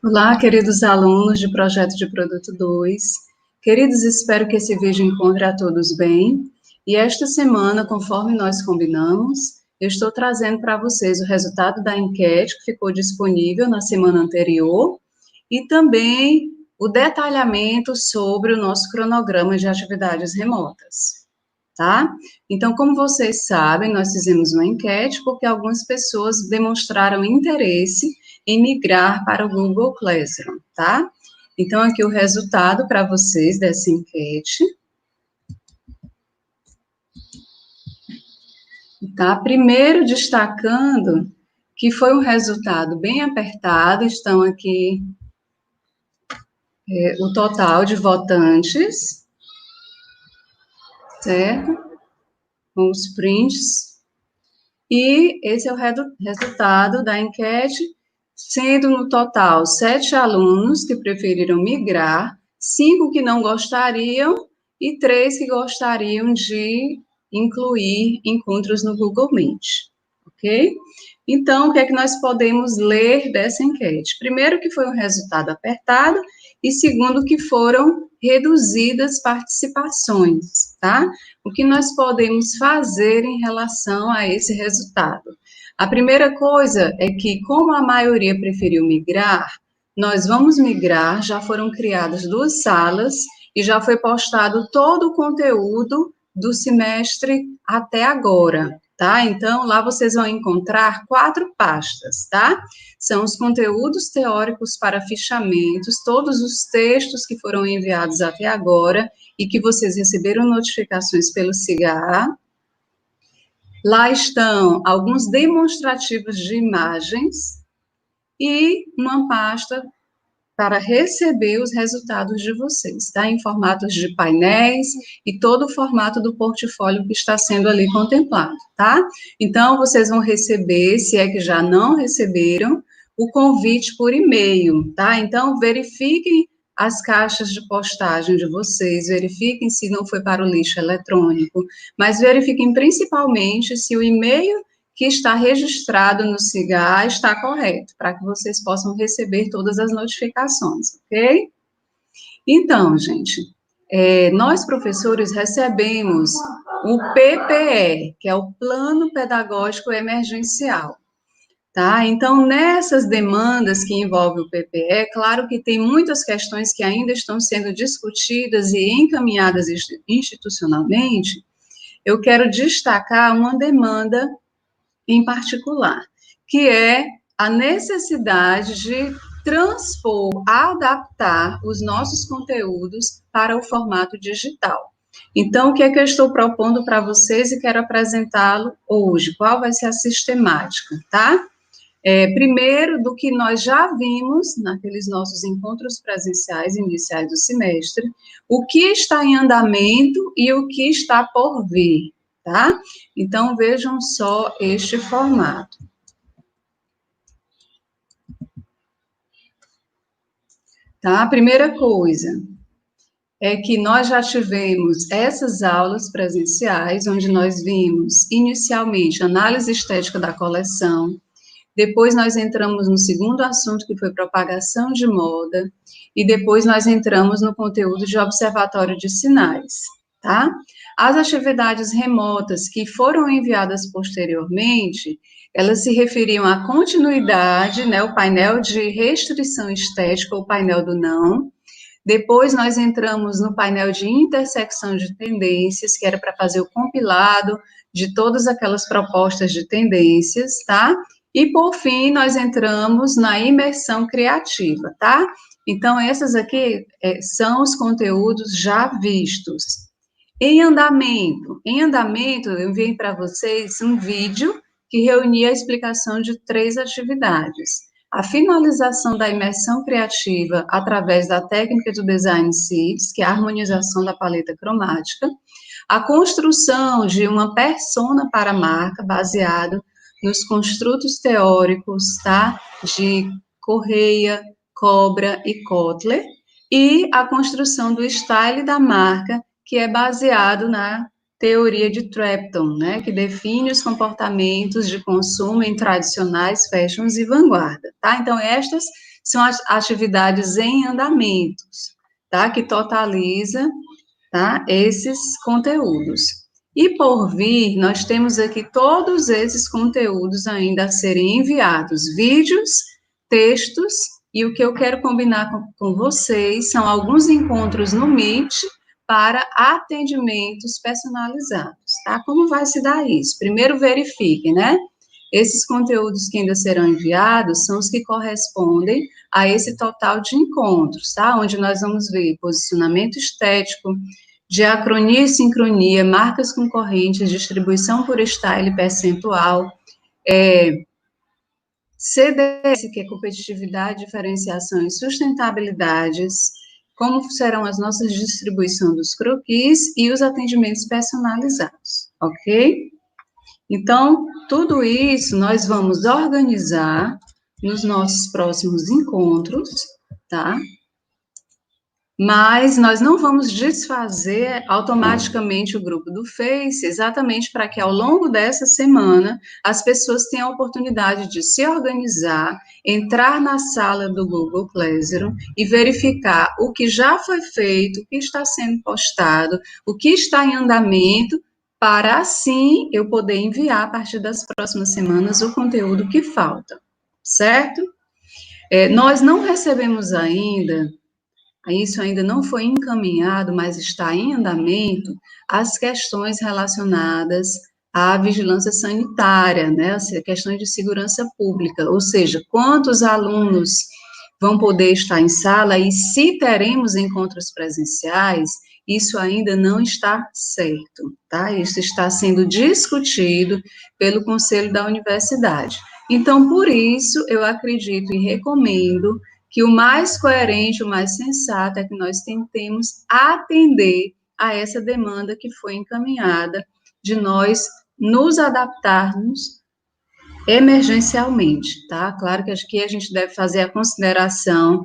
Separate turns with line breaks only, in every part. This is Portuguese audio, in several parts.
Olá, queridos alunos de Projeto de Produto 2. Queridos, espero que esse vídeo encontre a todos bem. E esta semana, conforme nós combinamos, eu estou trazendo para vocês o resultado da enquete que ficou disponível na semana anterior e também o detalhamento sobre o nosso cronograma de atividades remotas, tá? Então, como vocês sabem, nós fizemos uma enquete porque algumas pessoas demonstraram interesse em migrar para o Google Classroom, tá? Então, aqui o resultado para vocês dessa enquete. Tá? Primeiro destacando que foi um resultado bem apertado, estão aqui o total de votantes, certo? Com os prints. E esse é o resultado da enquete, sendo no total 7 alunos que preferiram migrar, 5 que não gostariam e 3 que gostariam de incluir encontros no Google Meet, ok? Então, o que é que nós podemos ler dessa enquete? Primeiro, que foi um resultado apertado, e segundo, que foram reduzidas participações, tá? O que nós podemos fazer em relação a esse resultado? A primeira coisa é que, como a maioria preferiu migrar, nós vamos migrar, já foram criadas 2 salas e já foi postado todo o conteúdo do semestre até agora, tá? Então, lá vocês vão encontrar 4 pastas, tá? São os conteúdos teóricos para fichamentos, todos os textos que foram enviados até agora e que vocês receberam notificações pelo SIGA. Lá estão alguns demonstrativos de imagens e uma pasta para receber os resultados de vocês, tá? Em formatos de painéis e todo o formato do portfólio que está sendo ali contemplado, tá? Então, vocês vão receber, se é que já não receberam, o convite por e-mail, tá? Então, verifiquem as caixas de postagem de vocês, verifiquem se não foi para o lixo eletrônico, mas verifiquem principalmente se o e-mail que está registrado no SIGA está correto, para que vocês possam receber todas as notificações, ok? Então, gente, nós professores recebemos o PPE, que é o Plano Pedagógico Emergencial, tá? Então, nessas demandas que envolvem o PPE, claro que tem muitas questões que ainda estão sendo discutidas e encaminhadas institucionalmente. Eu quero destacar uma demanda em particular, que é a necessidade de transpor, adaptar os nossos conteúdos para o formato digital. Então, o que é que eu estou propondo para vocês e quero apresentá-lo hoje? Qual vai ser a sistemática, tá? Primeiro, do que nós já vimos naqueles nossos encontros presenciais iniciais do semestre, o que está em andamento e o que está por vir, tá? Então, vejam só este formato. Tá? A primeira coisa é que nós já tivemos essas aulas presenciais, onde nós vimos, inicialmente, análise estética da coleção, depois nós entramos no segundo assunto, que foi propagação de moda, e depois nós entramos no conteúdo de observatório de sinais, tá? As atividades remotas que foram enviadas posteriormente, elas se referiam à continuidade, né, o painel de restrição estética, ou painel do não. Depois nós entramos no painel de intersecção de tendências, que era para fazer o compilado de todas aquelas propostas de tendências, tá? E, por fim, nós entramos na imersão criativa, tá? Então, essas aqui são os conteúdos já vistos. Em andamento, eu enviei para vocês um vídeo que reunia a explicação de 3 atividades. A finalização da imersão criativa através da técnica do Design Seeds, que é a harmonização da paleta cromática, a construção de uma persona para a marca, baseado nos construtos teóricos, tá? De Correia, Cobra e Kotler, e a construção do style da marca, que é baseado na teoria de Trapton, né, que define os comportamentos de consumo em tradicionais fashions e vanguarda, tá? Então, estas são as atividades em andamentos, tá? Que totaliza, tá? Esses conteúdos. E por vir, nós temos aqui todos esses conteúdos ainda a serem enviados, vídeos, textos, e o que eu quero combinar com vocês são alguns encontros no Meet para atendimentos personalizados, tá? Como vai se dar isso? Primeiro verifique, né? Esses conteúdos que ainda serão enviados são os que correspondem a esse total de encontros, tá? Onde nós vamos ver posicionamento estético, diacronia e sincronia, marcas concorrentes, distribuição por style percentual, CDS, que é competitividade, diferenciação e sustentabilidades, como serão as nossas distribuições dos croquis e os atendimentos personalizados, ok? Então, tudo isso nós vamos organizar nos nossos próximos encontros, tá? Mas nós não vamos desfazer automaticamente o grupo do Face, exatamente para que ao longo dessa semana as pessoas tenham a oportunidade de se organizar, entrar na sala do Google Classroom e verificar o que já foi feito, o que está sendo postado, o que está em andamento, para assim eu poder enviar a partir das próximas semanas o conteúdo que falta, certo? Nós não recebemos ainda. Isso ainda não foi encaminhado, mas está em andamento, as questões relacionadas à vigilância sanitária, né, as questões de segurança pública, ou seja, quantos alunos vão poder estar em sala e se teremos encontros presenciais, isso ainda não está certo, tá? Isso está sendo discutido pelo Conselho da Universidade. Então, por isso, eu acredito e recomendo que o mais coerente, o mais sensato é que nós tentemos atender a essa demanda que foi encaminhada de nós nos adaptarmos emergencialmente, tá? Claro que aqui a gente deve fazer a consideração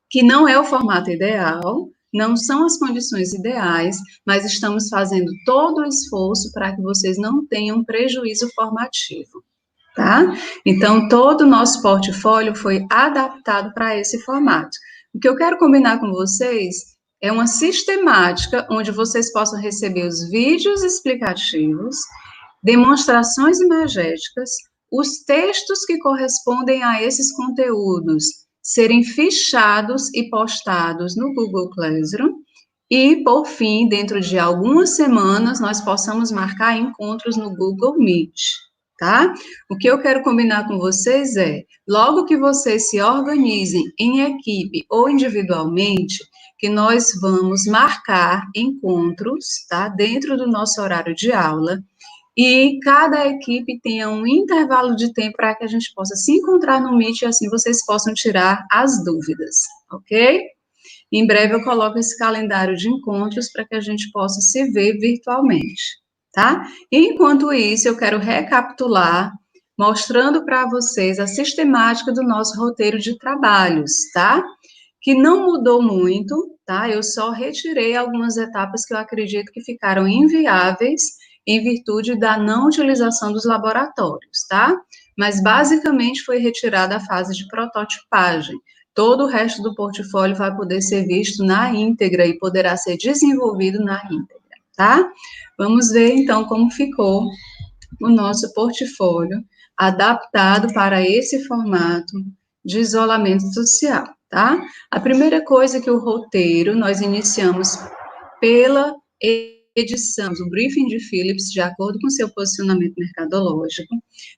que não é o formato ideal, não são as condições ideais, mas estamos fazendo todo o esforço para que vocês não tenham prejuízo formativo. Tá? Então, todo o nosso portfólio foi adaptado para esse formato. O que eu quero combinar com vocês é uma sistemática onde vocês possam receber os vídeos explicativos, demonstrações imagéticas, os textos que correspondem a esses conteúdos serem fichados e postados no Google Classroom, e, por fim, dentro de algumas semanas, nós possamos marcar encontros no Google Meet. Tá? O que eu quero combinar com vocês é, logo que vocês se organizem em equipe ou individualmente, que nós vamos marcar encontros, tá? Dentro do nosso horário de aula, e cada equipe tenha um intervalo de tempo para que a gente possa se encontrar no Meet e assim vocês possam tirar as dúvidas, ok? Em breve eu coloco esse calendário de encontros para que a gente possa se ver virtualmente, tá? Enquanto isso, eu quero recapitular, mostrando para vocês a sistemática do nosso roteiro de trabalhos, tá? Que não mudou muito, tá? Eu só retirei algumas etapas que eu acredito que ficaram inviáveis em virtude da não utilização dos laboratórios, tá? Mas basicamente foi retirada a fase de prototipagem. Todo o resto do portfólio vai poder ser visto na íntegra e poderá ser desenvolvido na íntegra, tá? Vamos ver então como ficou o nosso portfólio adaptado para esse formato de isolamento social, tá? A primeira coisa que o roteiro, nós iniciamos pela edição do briefing de Philips, de acordo com seu posicionamento mercadológico.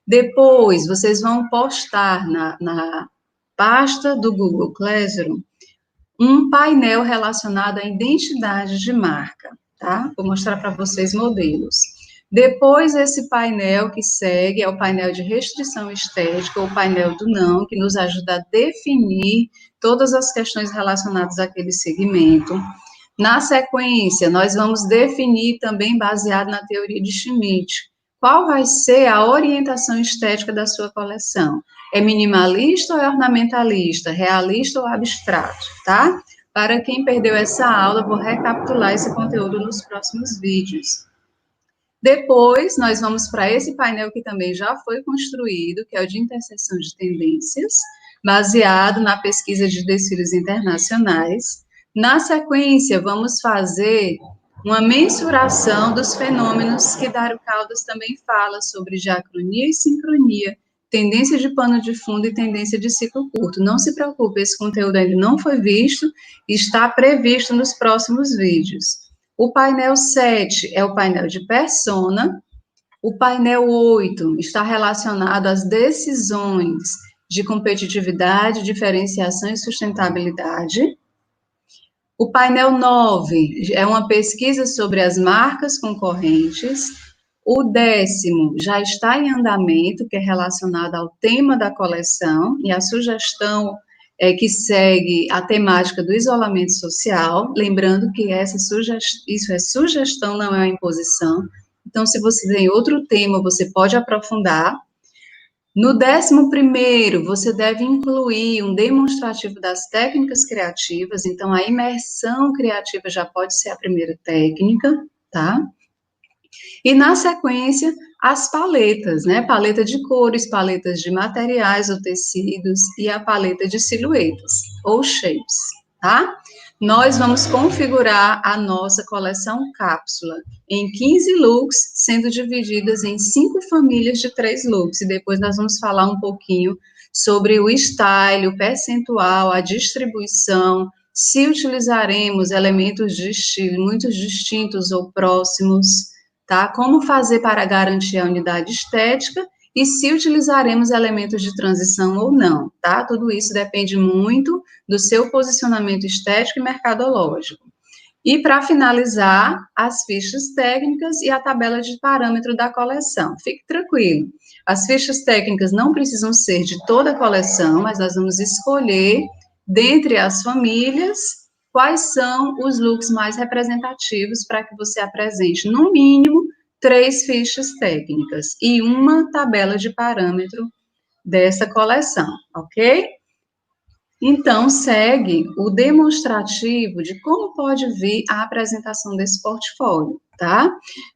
Depois, vocês vão postar na pasta do Google Classroom um painel relacionado à identidade de marca, tá? Vou mostrar para vocês modelos. Depois, esse painel que segue é o painel de restrição estética, ou painel do não, que nos ajuda a definir todas as questões relacionadas àquele segmento. Na sequência, nós vamos definir também, baseado na teoria de Schmidt, qual vai ser a orientação estética da sua coleção. É minimalista ou é ornamentalista? Realista ou abstrato, tá? Para quem perdeu essa aula, vou recapitular esse conteúdo nos próximos vídeos. Depois, nós vamos para esse painel que também já foi construído, que é o de interseção de tendências. baseado na pesquisa de desfiles internacionais. Na sequência, vamos fazer uma mensuração dos fenômenos que Dário Caldas também fala sobre diacronia e sincronia, tendência de pano de fundo e tendência de ciclo curto. Não se preocupe, esse conteúdo ainda não foi visto e está previsto nos próximos vídeos. O painel 7 é o painel de persona. O painel 8 está relacionado às decisões de competitividade, diferenciação e sustentabilidade. O painel 9 é uma pesquisa sobre as marcas concorrentes. O 10º já está em andamento, que é relacionado ao tema da coleção, e a sugestão é que segue a temática do isolamento social, lembrando que isso é sugestão, não é imposição. Então, se você tem outro tema, você pode aprofundar. No 11º, você deve incluir um demonstrativo das técnicas criativas, então a imersão criativa já pode ser a primeira técnica, tá? E na sequência, as paletas, né? Paleta de cores, paletas de materiais ou tecidos e a paleta de silhuetas ou shapes, tá? Nós vamos configurar a nossa coleção cápsula em 15 looks, sendo divididas em 5 famílias de 3 looks, e depois nós vamos falar um pouquinho sobre o style, o percentual, a distribuição, se utilizaremos elementos de estilo muito distintos ou próximos, tá? Como fazer para garantir a unidade estética e se utilizaremos elementos de transição ou não, tá? Tudo isso depende muito do seu posicionamento estético e mercadológico. E para finalizar, as fichas técnicas e a tabela de parâmetro da coleção. Fique tranquilo, as fichas técnicas não precisam ser de toda a coleção, mas nós vamos escolher, dentre as famílias, quais são os looks mais representativos para que você apresente, no mínimo, 3 fichas técnicas e uma tabela de parâmetro dessa coleção, ok? Então, segue o demonstrativo de como pode vir a apresentação desse portfólio, tá?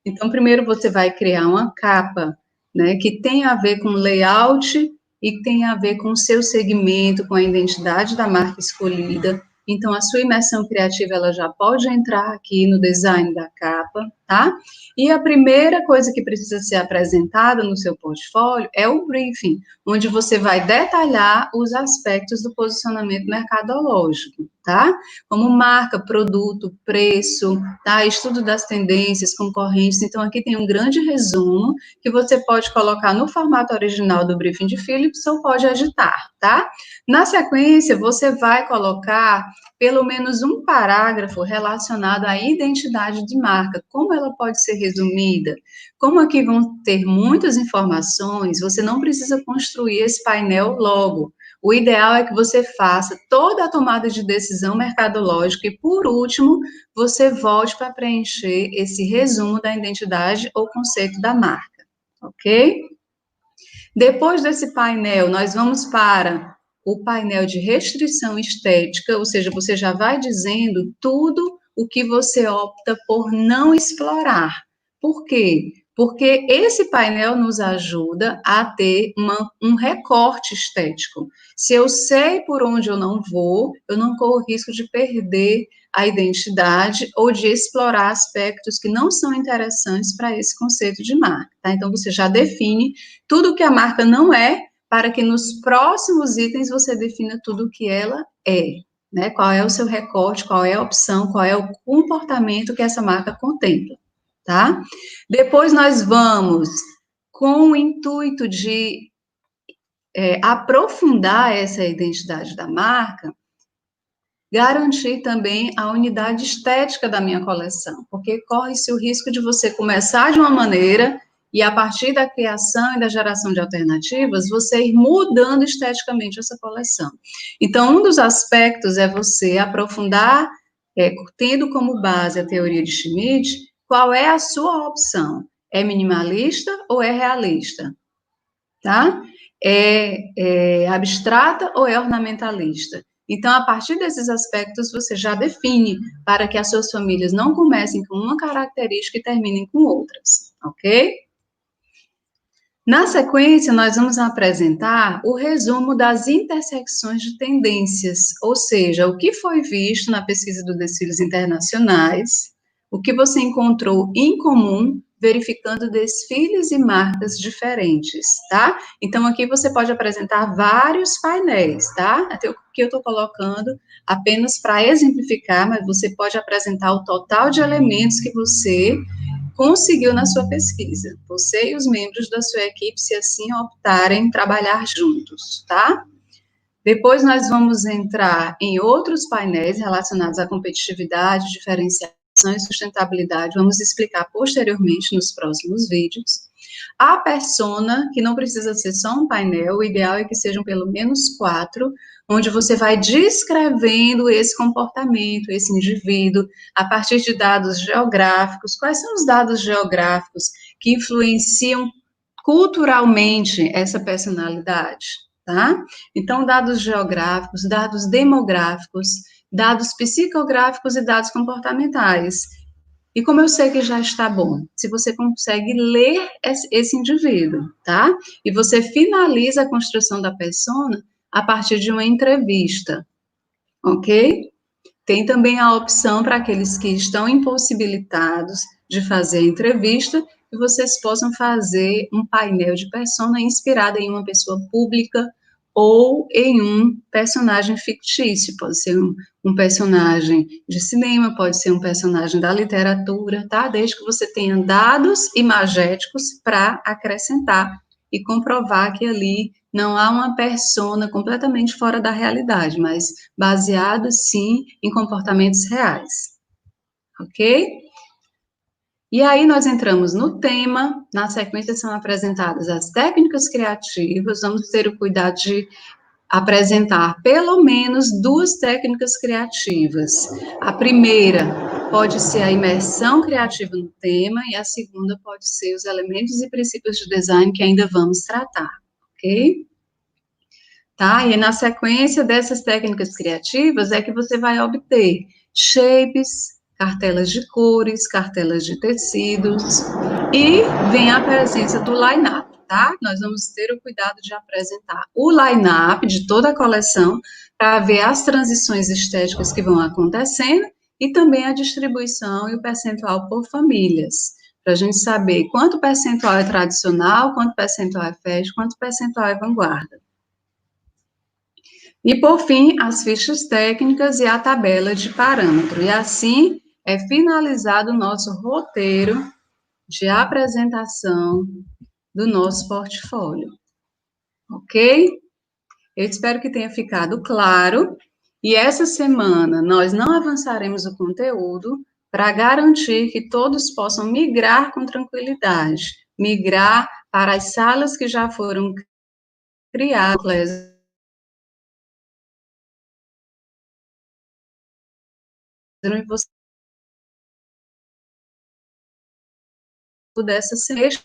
Então, primeiro você vai criar uma capa, né, que tem a ver com layout e tem a ver com o seu segmento, com a identidade da marca escolhida. Então, a sua imersão criativa, ela já pode entrar aqui no design da capa, tá? E a primeira coisa que precisa ser apresentada no seu portfólio é o briefing, onde você vai detalhar os aspectos do posicionamento mercadológico, tá? Como marca, produto, preço, tá? Estudo das tendências, concorrentes. Então, aqui tem um grande resumo que você pode colocar no formato original do briefing de Philips ou pode editar, tá? Na sequência, você vai colocar pelo menos um parágrafo relacionado à identidade de marca, como ela pode ser resumida. Como aqui vão ter muitas informações, você não precisa construir esse painel logo. O ideal é que você faça toda a tomada de decisão mercadológica e, por último, você volte para preencher esse resumo da identidade ou conceito da marca, ok? Depois desse painel, nós vamos para o painel de restrição estética, ou seja, você já vai dizendo tudo o que você opta por não explorar. Por quê? Porque esse painel nos ajuda a ter um recorte estético. Se eu sei por onde eu não vou, eu não corro risco de perder a identidade ou de explorar aspectos que não são interessantes para esse conceito de marca, tá? Então, você já define tudo o que a marca não é, para que nos próximos itens você defina tudo o que ela é, né? Qual é o seu recorte, qual é a opção, qual é o comportamento que essa marca contempla, tá? Depois nós vamos, com o intuito de aprofundar essa identidade da marca, garantir também a unidade estética da minha coleção, porque corre-se o risco de você começar de uma maneira e, a partir da criação e da geração de alternativas, você ir mudando esteticamente essa coleção. Então, um dos aspectos é você aprofundar, tendo como base a teoria de Schmidt, qual é a sua opção? É minimalista ou é realista? Tá? É abstrata ou é ornamentalista? Então, a partir desses aspectos, você já define para que as suas famílias não comecem com uma característica e terminem com outras, ok? Na sequência, nós vamos apresentar o resumo das intersecções de tendências, ou seja, o que foi visto na pesquisa dos desfiles internacionais, o que você encontrou em comum verificando desfiles e marcas diferentes, tá? Então, aqui você pode apresentar vários painéis, tá? Até o que eu estou colocando apenas para exemplificar, mas você pode apresentar o total de elementos que você conseguiu na sua pesquisa. Você e os membros da sua equipe, se assim optarem, trabalhar juntos, tá? Depois nós vamos entrar em outros painéis relacionados à competitividade, diferenciação e sustentabilidade. Vamos explicar posteriormente nos próximos vídeos. A persona, que não precisa ser só um painel, o ideal é que sejam pelo menos 4, onde você vai descrevendo esse comportamento, esse indivíduo, a partir de dados geográficos. Quais são os dados geográficos que influenciam culturalmente essa personalidade, tá? Então, dados geográficos, dados demográficos, dados psicográficos e dados comportamentais. E como eu sei que já está bom, se você consegue ler esse indivíduo, tá? E você finaliza a construção da persona a partir de uma entrevista, ok? Tem também a opção para aqueles que estão impossibilitados de fazer a entrevista, que vocês possam fazer um painel de persona inspirada em uma pessoa pública ou em um personagem fictício. Pode ser um personagem de cinema, pode ser um personagem da literatura, tá? Desde que você tenha dados imagéticos para acrescentar e comprovar que ali não há uma persona completamente fora da realidade, mas baseado, sim, em comportamentos reais, ok? E aí nós entramos no tema, na sequência são apresentadas as técnicas criativas, vamos ter o cuidado de apresentar pelo menos 2 técnicas criativas. A primeira pode ser a imersão criativa no tema, e a segunda pode ser os elementos e princípios de design que ainda vamos tratar, ok? Tá? E na sequência dessas técnicas criativas é que você vai obter shapes, cartelas de cores, cartelas de tecidos, e vem a presença do line-up, tá? Nós vamos ter o cuidado de apresentar o line-up de toda a coleção para ver as transições estéticas que vão acontecendo e também a distribuição e o percentual por famílias, para a gente saber quanto percentual é tradicional, quanto percentual é fashion, quanto percentual é vanguarda. E, por fim, as fichas técnicas e a tabela de parâmetro. E assim é finalizado o nosso roteiro de apresentação do nosso portfólio. Ok? Eu espero que tenha ficado claro. E essa semana nós não avançaremos o conteúdo para garantir que todos possam migrar com tranquilidade, migrar para as salas que já foram criadas. E você pudesse ser